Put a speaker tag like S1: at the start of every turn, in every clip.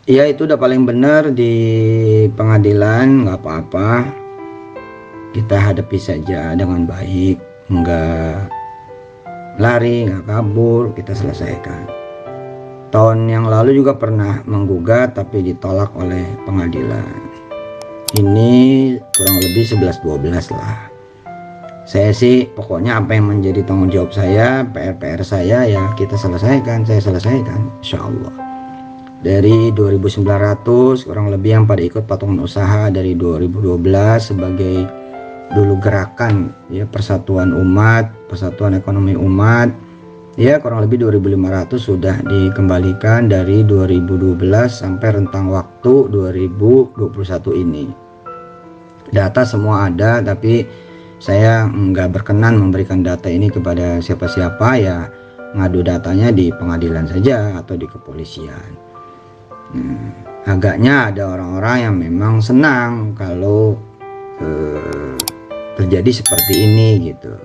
S1: Iya, itu udah paling benar di pengadilan, nggak apa-apa. Kita hadapi saja dengan baik, nggak lari, nggak kabur, kita selesaikan. Tahun yang lalu juga pernah menggugat tapi ditolak oleh pengadilan. Ini kurang lebih 11-12 lah. Saya sih pokoknya apa yang menjadi tanggung jawab saya, PR-PR saya ya kita selesaikan, saya selesaikan insya Allah. Dari 2.900 kurang lebih yang pada ikut patungan usaha dari 2012 sebagai dulu gerakan ya persatuan umat, persatuan ekonomi umat, ya kurang lebih 2.500 sudah dikembalikan dari 2012 sampai rentang waktu 2021 ini. Data semua ada, tapi saya nggak berkenan memberikan data ini kepada siapa-siapa, ya ngadu datanya di pengadilan saja atau di kepolisian. Agaknya ada orang-orang yang memang senang kalau terjadi seperti ini gitu.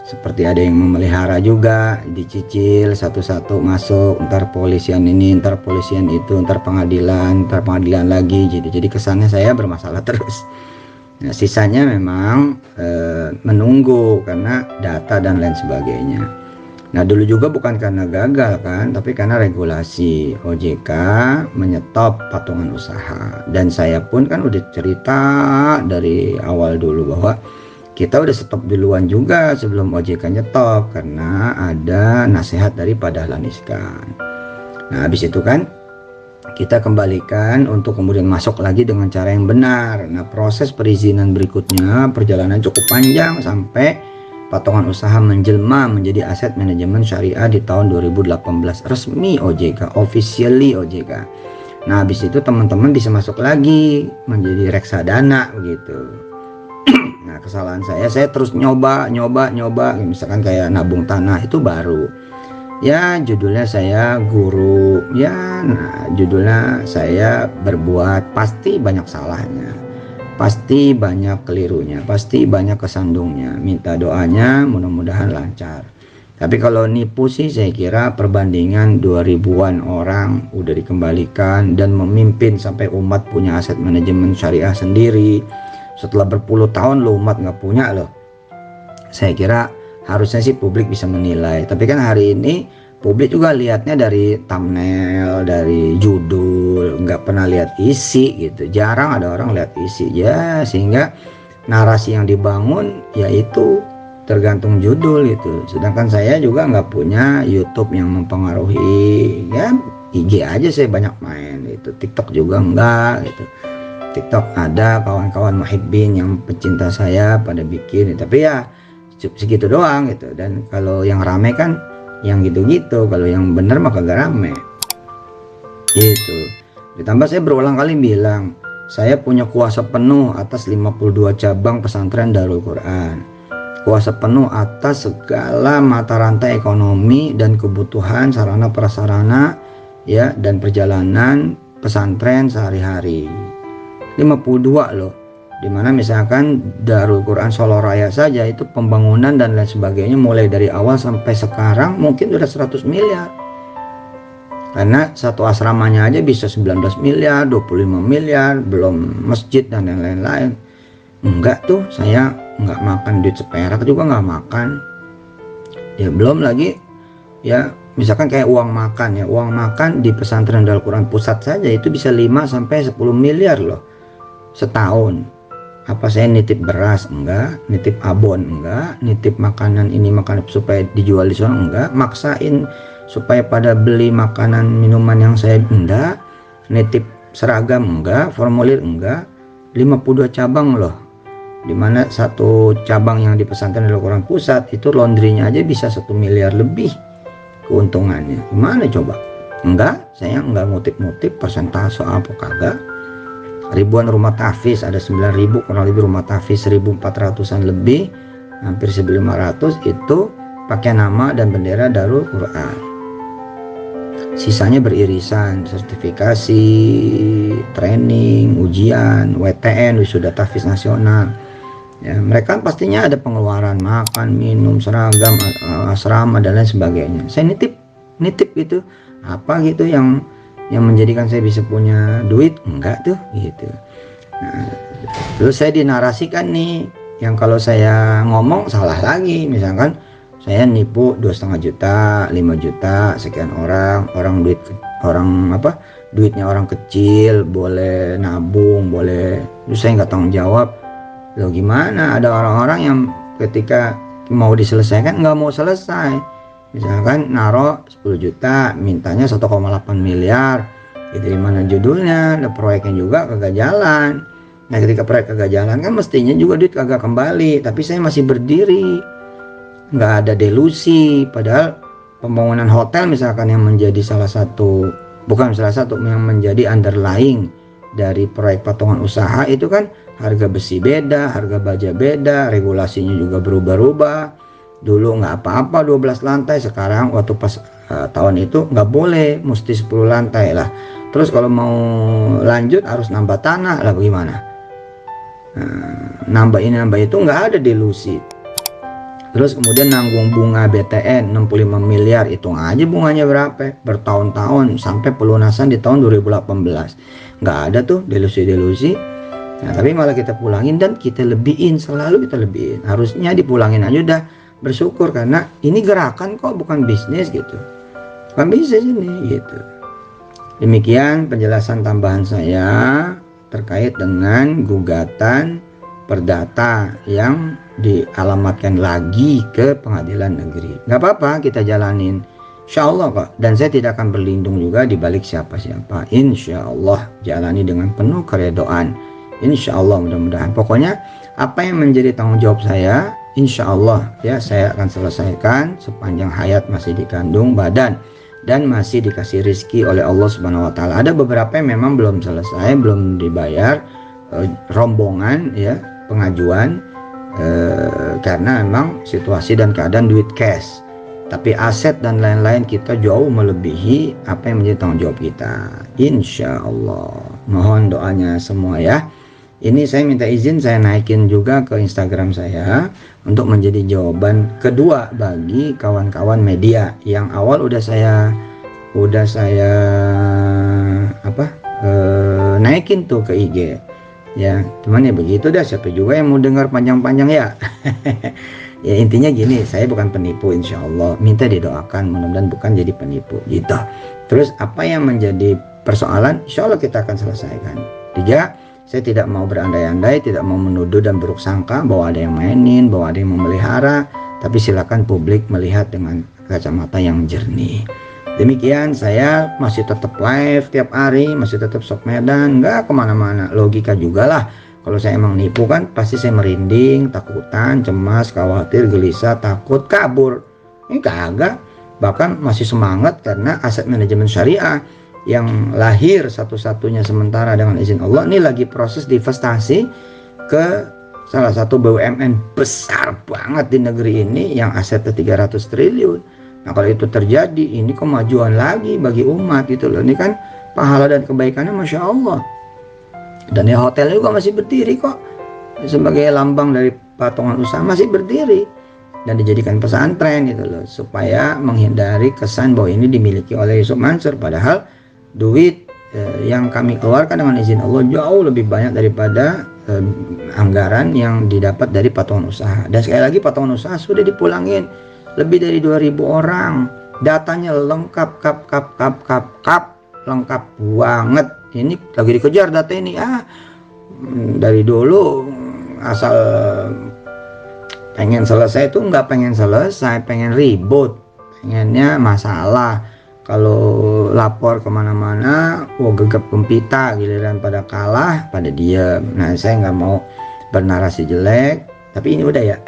S1: Seperti ada yang memelihara juga, dicicil satu-satu masuk, ntar polisian ini, ntar polisian itu, ntar pengadilan lagi gitu. Jadi kesannya saya bermasalah terus. Nah, sisanya memang menunggu karena data dan lain sebagainya. Nah, dulu juga bukan karena gagal kan, tapi karena regulasi OJK menyetop patungan usaha. Dan saya pun kan udah cerita dari awal dulu bahwa kita udah stop duluan juga sebelum OJK nyetop karena ada nasihat dari Pak Dahlan Iskan. Nah, habis itu kan kita kembalikan untuk kemudian masuk lagi dengan cara yang benar. Nah, proses perizinan berikutnya perjalanan cukup panjang sampai patungan usaha menjelma menjadi aset manajemen syariah di tahun 2018, resmi OJK, officially OJK. Nah, habis itu teman-teman bisa masuk lagi menjadi reksadana gitu. Nah, kesalahan saya terus nyoba, misalkan kayak nabung tanah itu baru. Ya, judulnya saya guru. Ya, nah, judulnya saya berbuat, pasti banyak salahnya. Pasti banyak kelirunya, pasti banyak kesandungnya. Minta doanya mudah-mudahan lancar. Tapi kalau nipu sih saya kira perbandingan 2000-an orang udah dikembalikan dan memimpin sampai umat punya aset manajemen syariah sendiri. Setelah berpuluh tahun lo umat nggak punya loh. Saya kira harusnya sih publik bisa menilai. Tapi kan hari ini publik juga lihatnya dari thumbnail, dari judul, nggak pernah lihat isi gitu. Jarang ada orang lihat isi ya, sehingga narasi yang dibangun yaitu tergantung judul itu. Sedangkan saya juga nggak punya YouTube yang mempengaruhi, ya IG aja saya banyak main itu, TikTok juga enggak gitu. TikTok ada kawan-kawan muhibbin yang pecinta saya pada bikin, tapi ya segitu doang gitu. Dan kalau yang rame kan yang gitu-gitu, kalau yang bener mah kagak rame gitu. Ditambah saya berulang kali bilang saya punya kuasa penuh atas 52 cabang pesantren Darul Quran, kuasa penuh atas segala mata rantai ekonomi dan kebutuhan sarana prasarana ya dan perjalanan pesantren sehari-hari. 52 loh, dimana misalkan Darul Quran Solo Raya saja itu pembangunan dan lain sebagainya mulai dari awal sampai sekarang mungkin udah 100 miliar, karena satu asramanya aja bisa 19 miliar 25 miliar, belum masjid dan lain-lain. Enggak tuh, saya nggak makan duit seperak juga nggak makan ya. Belum lagi ya misalkan kayak uang makan ya, uang makan di pesantren Darul Quran pusat saja itu bisa 5 sampai 10 miliar loh setahun. Apa saya nitip beras? Enggak. Nitip abon? Enggak. Nitip makanan ini makanan supaya dijual di sana? Enggak. Maksain supaya pada beli makanan minuman yang saya? Enggak. Nitip seragam? Enggak. Formulir? Enggak. 52 cabang loh, dimana satu cabang yang di pesantren Darul Quran pusat itu laundrynya aja bisa 1 miliar lebih keuntungannya. Gimana coba? Enggak, saya enggak ngutip-ngutip persentase apa kagak. Ribuan rumah tahfiz, ada 9.000 kurang lebih rumah tahfiz, 1.400-an lebih, hampir 1.500 itu pakai nama dan bendera Darul Quran. Sisanya beririsan, sertifikasi, training, ujian, WTN, wisuda tahfiz nasional. Ya, mereka pastinya ada pengeluaran makan, minum, seragam, asrama dan lain sebagainya. Saya nitip itu apa gitu yang yang menjadikan saya bisa punya duit? Enggak tuh gitu. Nah, terus saya dinarasikan nih, yang kalau saya ngomong salah lagi, misalkan saya nipu 2,5 juta, 5 juta sekian orang duitnya orang kecil, boleh nabung, boleh, terus saya nggak tanggung jawab. Loh gimana, ada orang-orang yang ketika mau diselesaikan nggak mau selesai, misalkan naro 10 juta mintanya 1,8 miliar, itu mana judulnya, ada proyeknya juga kagak jalan. Nah ketika proyek kagak jalan kan mestinya juga duit kagak kembali, tapi saya masih berdiri, nggak ada delusi. Padahal pembangunan hotel misalkan yang menjadi yang menjadi underlying dari proyek patungan usaha itu kan harga besi beda, harga baja beda, regulasinya juga berubah-ubah. Dulu nggak apa-apa 12 lantai, sekarang waktu pas tahun itu nggak boleh, mesti 10 lantai lah. Terus kalau mau lanjut harus nambah tanah lah, bagaimana? Nambah ini nambah itu, nggak ada delusi. Terus kemudian nanggung bunga BTN 65 miliar, hitung aja bunganya berapa bertahun-tahun sampai pelunasan di tahun 2018. Nggak ada tuh delusi-delusi. Nah tapi malah kita pulangin dan kita lebihin, selalu kita lebihin. Harusnya dipulangin aja udah bersyukur, karena ini gerakan kok, bukan bisnis gitu, bukan bisnis ini gitu. Demikian penjelasan tambahan saya terkait dengan gugatan perdata yang dialamatkan lagi ke pengadilan negeri. Nggak apa-apa, kita jalanin, insya Allah kok. Dan saya tidak akan berlindung juga di balik siapa-siapa. Insya Allah jalani dengan penuh keredoan. Insya Allah, mudah-mudahan. Pokoknya apa yang menjadi tanggung jawab saya, insya Allah ya saya akan selesaikan sepanjang hayat masih dikandung badan dan masih dikasih rizki oleh Allah Subhanahu Wa Taala. Ada beberapa yang memang belum selesai, belum dibayar, rombongan ya pengajuan, karena memang situasi dan keadaan duit cash. Tapi aset dan lain-lain kita jauh melebihi apa yang menjadi tanggung jawab kita. Insya Allah. Mohon doanya semua ya. Ini saya minta izin saya naikin juga ke Instagram saya untuk menjadi jawaban kedua bagi kawan-kawan media. Yang awal udah saya naikin tuh ke IG. Ya, cuman ya begitu dah, siapa juga yang mau dengar panjang-panjang ya. Ya intinya gini, saya bukan penipu, insya Allah. Minta didoakan, mudah-mudahan bukan jadi penipu gitu. Terus apa yang menjadi persoalan, insya Allah kita akan selesaikan. 3, saya tidak mau berandai-andai, tidak mau menuduh dan buruk sangka bahwa ada yang mainin, bahwa ada yang memelihara. Tapi silakan publik melihat dengan kacamata yang jernih. Demikian, saya masih tetap live tiap hari, masih tetap sok medan, nggak kemana-mana. Logika juga lah. Kalau saya emang nipu kan pasti saya merinding, takutan, cemas, khawatir, gelisah, takut, kabur. Ini kagak. Bahkan masih semangat karena aset manajemen syariah yang lahir satu-satunya sementara dengan izin Allah ini lagi proses divestasi ke salah satu BUMN besar banget di negeri ini yang asetnya 300 triliun. Nah kalau itu terjadi, ini kemajuan lagi bagi umat gitu loh. Ini kan pahala dan kebaikannya Masya Allah. Dan ya hotelnya juga masih berdiri kok, sebagai lambang dari patungan usaha masih berdiri dan dijadikan pesantren gitu loh, supaya menghindari kesan bahwa ini dimiliki oleh Yusuf Mansur. Padahal duit yang kami keluarkan dengan izin Allah jauh lebih banyak daripada anggaran yang didapat dari patungan usaha. Dan sekali lagi patungan usaha sudah dipulangin lebih dari 2.000 orang, datanya lengkap, lengkap banget. Ini lagi dikejar data ini, dari dulu asal pengen selesai itu nggak pengen selesai, pengen ribut, pengennya masalah. Kalau lapor kemana-mana, gegap gempita, giliran pada kalah, pada diam. Nah saya nggak mau bernarasi jelek, tapi ini udah ya.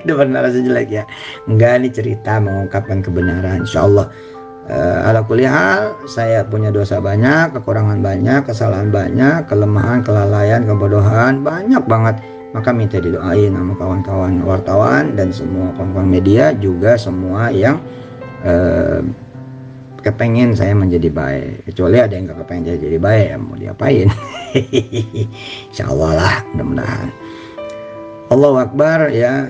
S1: Udah bernarasi jelek ya. Enggak, ini cerita mengungkapkan kebenaran. Insya Allah. Ala kulli hal, saya punya dosa banyak, kekurangan banyak, kesalahan banyak, kelemahan, kelalaian, kebodohan banyak banget. Maka minta didoain sama kawan-kawan wartawan dan semua kawan-kawan media, juga semua yang kepengen saya menjadi baik. Kecuali ada yang gak kepengen jadi baik, ya mau diapain. Insya Allah lah, mudah-mudahan. Allahu Akbar ya.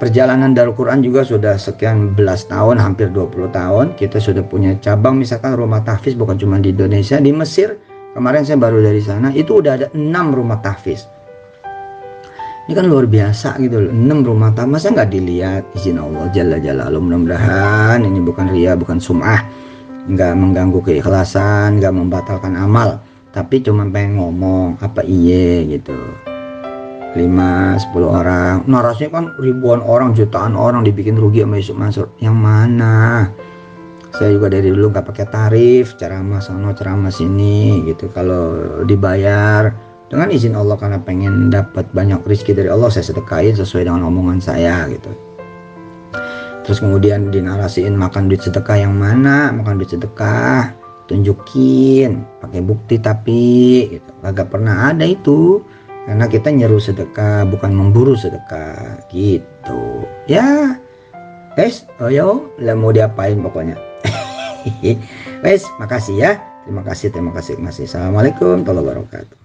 S1: Perjalanan Darul Quran juga sudah sekian belas tahun, hampir 20 tahun. Kita sudah punya cabang, misalkan rumah tahfiz bukan cuma di Indonesia, di Mesir. Kemarin saya baru dari sana, itu udah ada 6 rumah tahfiz. Ini kan luar biasa gitu loh, 6 rumah tahfiz. Masa nggak dilihat izin Allah Jalla Jalaluhu. Mudah-mudahan ini bukan ria, bukan sum'ah, nggak mengganggu keikhlasan, nggak membatalkan amal, tapi cuma pengen ngomong apa iye gitu. 5-10 orang, narasinya kan ribuan orang, jutaan orang, dibikin rugi sama Yusuf Mansur. Yang mana? Saya juga dari dulu nggak pakai tarif, ceramah sono ceramah sini gitu. Kalau dibayar dengan izin Allah karena pengen dapat banyak rezeki dari Allah, saya sedekahin sesuai dengan omongan saya gitu. Terus kemudian dinarasiin makan duit sedekah yang mana, makan duit sedekah, tunjukin pakai bukti, tapi gitu. Kagak pernah ada itu. Karena kita nyeru sedekah, bukan memburu sedekah gitu ya guys. Oh yo, lah mau diapain pokoknya. Guys, makasih ya, terima kasih. Assalamualaikum warahmatullahi wabarakatuh.